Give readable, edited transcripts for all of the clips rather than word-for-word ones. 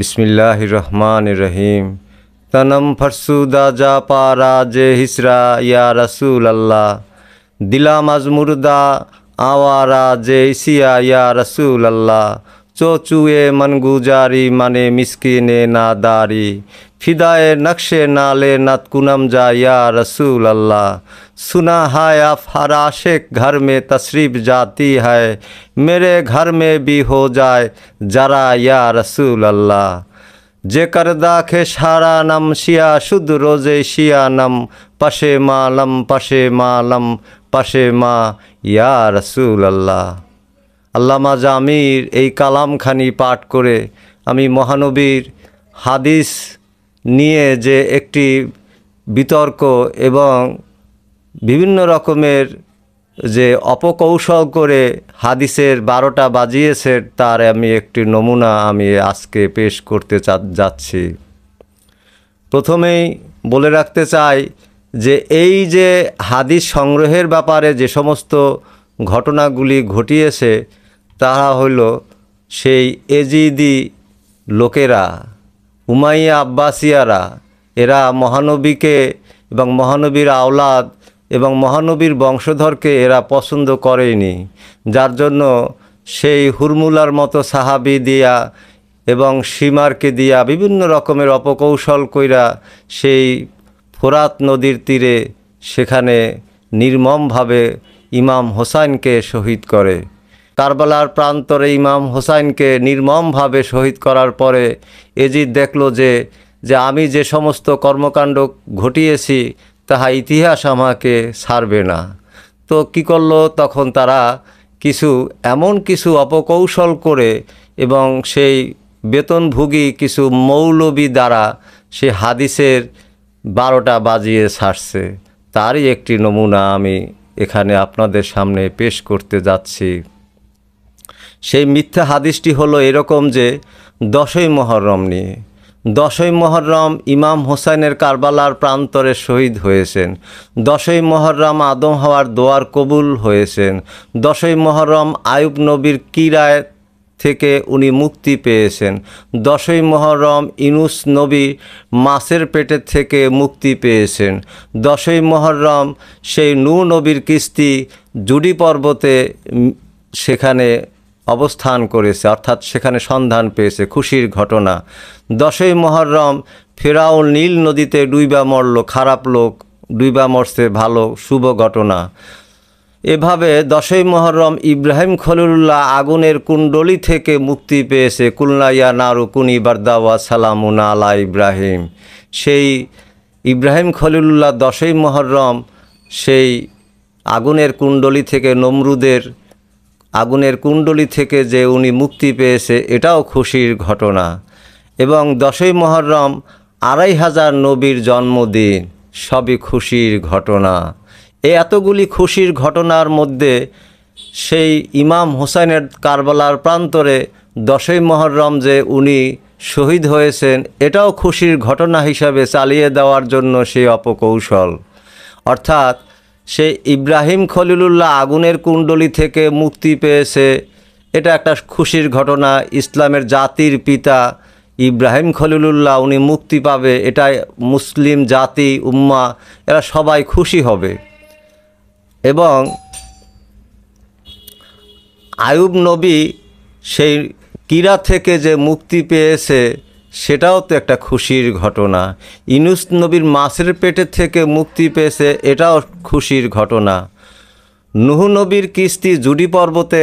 बिस्मिल्लाहिर रहमानिर रहीम। तनम फरसुदा जा पारा जे हिसरा या रसूल अल्लाह। दिला मजमुरदा आवारा जे इसिया या रसूल अल्लाह। चोचुए मन गुजारी माने मिस्किने नादारी। फिदाए नक्शे नाले नत कुनम जा या रसूल अल्लाह। सुना है आप हर आशिक घर में तशरीफ जाती है। मेरे घर में भी हो जाए जरा या रसूल अल्लाह। जे करदा खे सारा नम शिया शुद्ध रोजे शिया नम पशे मालम पशे मालम पशे मा या रसूल अल्लाह। আল্লামা জামির এই কালামখানি পাঠ করে আমি মহানবীর হাদিস নিয়ে যে একটি বিতর্ক এবং বিভিন্ন রকমের যে অপকৌশল করে হাদিসের 12টা বাজিয়েছে তার আমি একটি নমুনা আমি আজকে পেশ করতে যাচ্ছি। প্রথমেই বলে রাখতে চাই যে এই যে হাদিস সংগ্রহের ব্যাপারে যে সমস্ত ঘটনাগুলি ঘটিয়েছে তারা হলো সেই এজিদি লোকেরা, উমাইয়া আব্বাসিয়ারা। এরা মহানবীকে এবং মহানবীর আওলাদ এবং মহানবীর বংশধরকে এরা পছন্দ করেনি, যার জন্য সেই হুরমুলার মতো সাহাবি দিয়া এবং সীমারকে দিয়া বিভিন্ন রকমের অপকৌশল কইরা সেই ফোরাত নদীর তীরে সেখানে নির্মমভাবে ইমাম হোসাইনকে শহীদ করে। কারবালার প্রান্তরে ইমাম হোসাইনকে নির্মমভাবে শহীদ করার পরে এজিদ দেখল যে আমি যে সমস্ত কর্মকাণ্ড ঘটিয়েছি তাহা ইতিহাস আমাকে ছাড়বে না। তো কি করলো, তখন তারা এমন কিছু অপকৌশল করে এবং সেই বেতনভোগী কিছু মৌলবী দ্বারা সে হাদিসের 12টা বাজিয়ে ছাড়ছে। তারই একটি নমুনা আমি এখানে আপনাদের সামনে পেশ করতে যাচ্ছি। সেই মিথ্যা হাদিসটি হলো এরকম যে 10ই মুহররম নিয়ে। 10ই মুহররম ইমাম হোসাইনের কারবালার প্রান্তরে শহীদ হয়েছেন। 10ই মুহররম আদম হাওয়ার দোয়ার কবুল হয়েছেন। 10ই মুহররম আয়ুব নবীর কিরায় থেকে উনি মুক্তি পেয়েছেন। 10ই মুহররম ইউনুস নবী মাছের পেটের থেকে মুক্তি পেয়েছেন। 10ই মুহররম সেই নূহ নবীর কিস্তি জুডি পর্বতে সেখানে অবস্থান করেছে, অর্থাৎ সেখানে সন্ধান পেয়েছে, খুশির ঘটনা। 10ই মুহররম ফেরাউন নীল নদীতে ডুইবা মরল, খারাপ লোক ডুইবা মরছে, ভালো শুভ ঘটনা। এভাবে 10ই মুহররম ইব্রাহিম খলিলুল্লাহ আগুনের কুণ্ডলী থেকে মুক্তি পেয়েছে। কুলনা ইয়া নারু কুনি বারদা ওয়া সালামুন আলা ইব্রাহিম। সেই ইব্রাহিম খলিলুল্লাহ 10ই মুহররম সেই আগুনের কুণ্ডলী থেকে, নমরুদের আগুনের কুণ্ডলী থেকে যে উনি মুক্তি পেয়েছে, এটাও খুশির ঘটনা। এবং 10ই মুহররম 2500 নবীর জন্মদিন, সবই খুশির ঘটনা। এই এতগুলি খুশির ঘটনার মধ্যে সেই ইমাম হোসাইনের কারবালার প্রান্তরে 10ই মুহররম যে উনি শহীদ হয়েছেন, এটাও খুশির ঘটনা হিসাবে চালিয়ে দেওয়ার জন্য সেই অপকৌশল। অর্থাৎ সেই ইব্রাহিম খলিলুল্লাহ আগুনের কুণ্ডলী থেকে মুক্তি পেয়েছে, এটা একটা খুশির ঘটনা। ইসলামের জাতির পিতা ইব্রাহিম খলিলুল্লাহ উনি মুক্তি পাবে, এটা মুসলিম জাতি উম্মাহ এরা সবাই খুশি হবে। এবং আয়ুব নবী সেই কিরা থেকে যে মুক্তি পেয়েছে, সেটাও তো একটা খুশির ঘটনা। ইউনুস নবীর মাছের পেটের থেকে মুক্তি পেয়েছে, এটাও খুশির ঘটনা। নূহ নবীর কিস্তি জুডি পর্বতে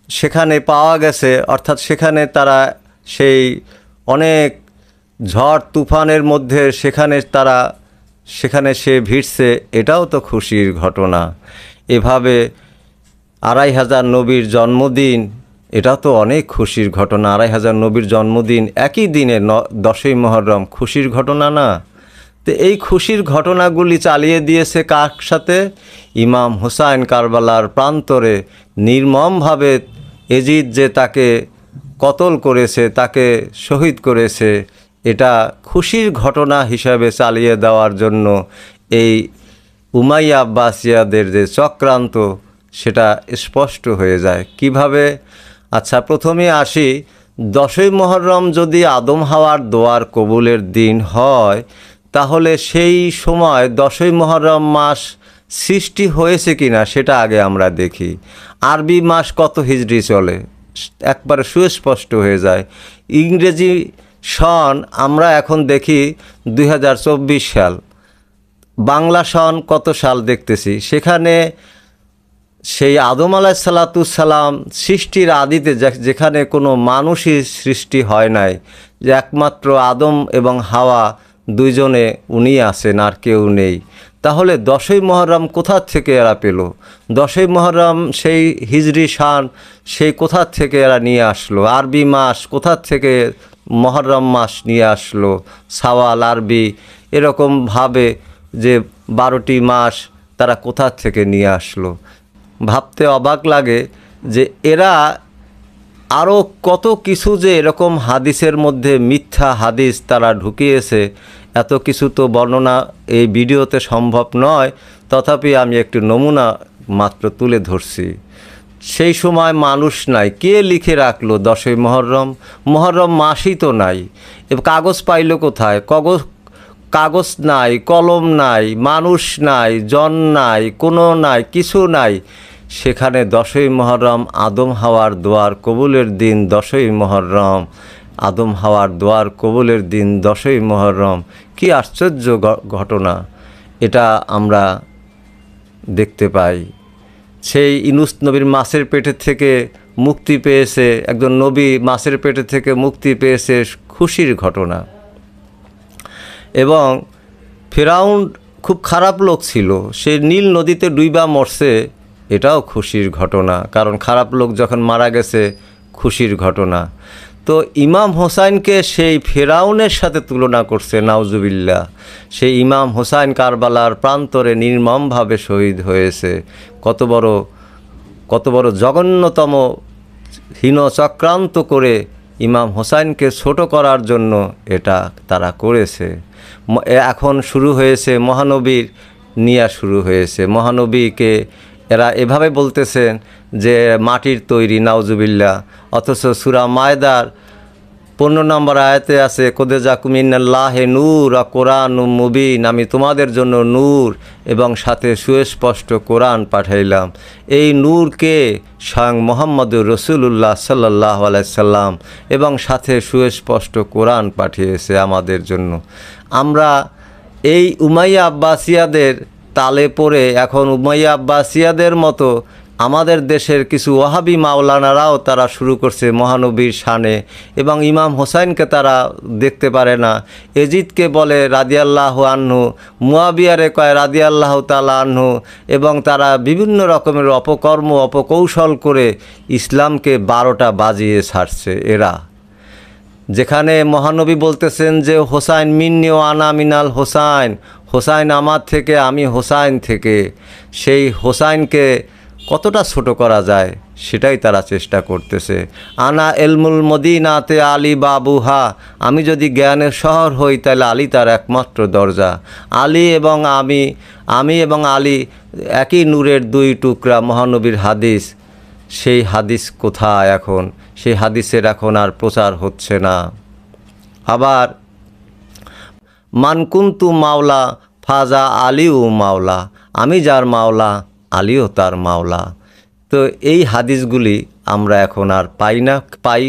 সেখানে পাওয়া গেছে, অর্থাৎ সেখানে তারা সেই অনেক ঝড় তুফানের মধ্যে সেখানে সে ভিড়ছে, এটাও তো খুশির ঘটনা। এভাবে 2500 নবীর জন্মদিন, এটা তো অনেক খুশির ঘটনা। 2500 নবীর জন্মদিন একই দিনে 10ই মুহররম, খুশির ঘটনা না? তো এই খুশির ঘটনাগুলি চালিয়ে দিয়েছে কার সাথে? ইমাম হোসাইন কারবালার প্রান্তরে নির্মমভাবে এজিদ যে তাকে কতল করেছে, তাকে শহীদ করেছে, এটা খুশির ঘটনা হিসাবে চালিয়ে দেওয়ার জন্য এই উমাইয়া আব্বাসিয়াদের যে চক্রান্ত, সেটা স্পষ্ট হয়ে যায়। কিভাবে? আচ্ছা, প্রথমে আসি 10ই মুহররম যদি আদম হাওয়ার দোয়ার কবুলের দিন হয়, তাহলে সেই সময় 10ই মুহররম মাস সৃষ্টি হয়েছে কিনা সেটা আগে আমরা দেখি। আরবি মাস কত হিজরি চলে একবারে সুস্পষ্ট হয়ে যায়। ইংরেজি সন আমরা এখন দেখি 2024 সাল, বাংলা সন কত সাল দেখতেছি, সেখানে সেই আদম আলাইহিসসালাম সৃষ্টির আদিতে যেখানে কোনো মানুষই সৃষ্টি হয় নাই, যে একমাত্র আদম এবং হাওয়া দুইজনে উনি আছেন, আর কেউ নেই। তাহলে 10ই মুহররম কোথা থেকে এরা পেল? 10ই মুহররম সেই হিজরি শান সেই কোথা থেকে এরা নিয়ে আসলো? আরবি মাস কোথা থেকে মুহররম মাস নিয়ে আসলো? শাওয়াল আরবি এরকমভাবে যে 12টি মাস তারা কোথা থেকে নিয়ে আসলো? ভাবতে অবাক লাগে যে এরা আরও কত কিছু যে এরকম হাদিসের মধ্যে মিথ্যা হাদিস তারা ঢুকিয়েছে, এত কিছু তো বর্ণনা এই ভিডিওতে সম্ভব নয়, তথাপি আমি একটু নমুনা মাত্র তুলে ধরছি। সেই সময় মানুষ নাই, কে লিখে রাখলো 10ই মুহররম? মুহররম মাসই তো নাই। কাগজ পাইল কোথায়? কাগজ নাই, কলম নাই, মানুষ নাই, জন নাই, কোনো নাই, কিছু নাই। সেখানে 10ই মুহররম আদম হাওয়ার দোয়ার কবুলের দিন 10ই মুহররম, আদম হাওয়ার দোয়ার কবুলের দিন 10ই মুহররম। কি আশ্চর্য ঘটনা এটা আমরা দেখতে পাই। সেই ইউনূস নবীর মাছের পেটে থেকে মুক্তি পেয়েছে, একজন নবী মাছের পেটে থেকে মুক্তি পেয়েছে, খুশির ঘটনা। এবং ফিরআউন খুব খারাপ লোক ছিল, সে নীল নদীতে ডুইবা মরছে, এটাও খুশির ঘটনা, কারণ খারাপ লোক যখন মারা গেছে খুশির ঘটনা। তো ইমাম হোসাইনকে সেই ফিরআউনের সাথে তুলনা করছে, নাউজুবিল্লাহ। সেই ইমাম হোসাইন কারবালার প্রান্তরে নির্মমভাবে শহীদ হয়েছে। কত বড় জঘন্যতম হীন চক্রান্ত করে ইমাম হোসাইনকে ছোট করার জন্য এটা তারা করেছে। এখন শুরু হয়েছে মহানবীর নিয়া শুরু হয়েছে। মহানবীকে এরা এভাবে বলতেছেন যে মাটির তৈরি, নাউজুবিল্লাহ। অথচ সূরা মায়দার 15 নম্বর আয়াতে আছে, কোদে জাকুমিনাল্লাহে নূর আ কোরআনুম মুবিন, আমি তোমাদের জন্য নূর এবং সাথে সুস্পষ্ট কোরআন পাঠাইলাম। এই নূরকে স্বয়ং মুহাম্মদুর রাসূলুল্লাহ সাল্লাল্লাহু আলাইহি সাল্লাম এবং সাথে সুস্পষ্ট কোরআন পাঠিয়েছে আমাদের জন্য। আমরা এই উমাইয়া আব্বাসিয়াদের তালে পড়ে এখন উমাইয়া আব্বাসিয়াদের মতো আমাদের দেশের কিছু ওয়াহাবি মাওলানারাও তারা শুরু করছে মহানবীর শানে, এবং ইমাম হোসাইনকে তারা দেখতে পারে না। এজিদকে বলে রাদিয়াল্লাহু আনহু, মুয়াবিয়ারে কয় রাদিয়াল্লাহু তাআলা আনহু, এবং তারা বিভিন্ন রকমের অপকর্ম অপকৌশল করে ইসলামকে 12টা বাজিয়ে ছাড়ছে এরা। যেখানে মহানবী বলতেছেন যে হোসাইন মিন্নি ও আনা মিনাল হোসাইন, হোসাইন আমার থেকে, আমি হোসাইন থেকে, সেই হোসাইনকে কতটা ছোট করা যায় সেটাই তারা চেষ্টা করতেছে। আনা এলমুল মদিনাতে আলী বাবুহা, আমি যদি জ্ঞানের শহর হই তাহলে আলী তার একমাত্র দরজা। আলী এবং আমি এবং আলী একই নূরের 2 টুকরা, মহানবীর হাদিস। সেই হাদিস কোথায় এখন? সেই হাদিসের এখন আর প্রচার হচ্ছে না। আবার মানকুন্তু মাওলা ফাজা আলীও মাওলা, আমি যার মাওলা আলীও তার মাওলা। তো এই হাদিসগুলি আমরা এখন আর পাই না। পাই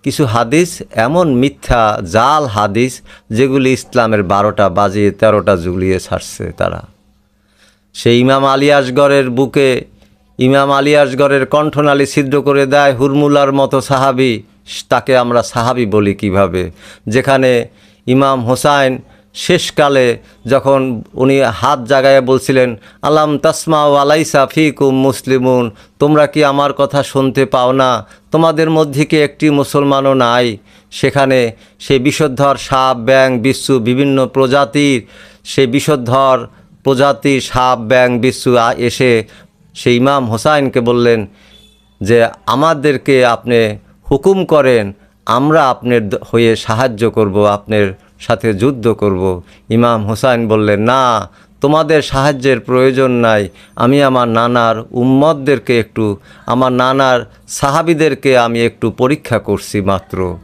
কিছু হাদিস এমন মিথ্যা জাল হাদিস যেগুলি ইসলামের 12টা বাজিয়ে 13টা ঝুলিয়ে ছাড়ছে তারা। সেই ইমাম আলী আসগরের বুকে, ইমাম আলী আসগরের কণ্ঠনালী ছিদ্র করে দেয় হুরমুলার মতো সাহাবি, তাকে আমরা সাহাবি বলি কিভাবে? যেখানে ইমাম হোসাইন শেষকালে যখন উনি হাত জাগায় বলছিলেন, আলাম তাসমা ওয়ালাইসা ফিকুম মুসলিমুন, তোমরা কি আমার কথা শুনতে পাও না? তোমাদের মধ্যে কি একটি মুসলমানও নাই? সেখানে সেই বিষধর সাপ ব্যাং বিচ্ছু বিভিন্ন প্রজাতির, সেই বিষধর প্রজাতির সাপ ব্যাং বিচ্ছু এসে সেই ইমাম হোসাইনকে বললেন যে আমাদেরকে আপনি হুকুম করেন, আমরা আপনার হয়ে সাহায্য করব, আপনার সাথে যুদ্ধ করব। ইমাম হোসাইন বললেন, না, তোমাদের সাহায্যের প্রয়োজন নাই। আমি আমার নানার উম্মতদেরকে একটু, আমার নানার সাহাবীদেরকে আমি একটু পরীক্ষা করছি মাত্র।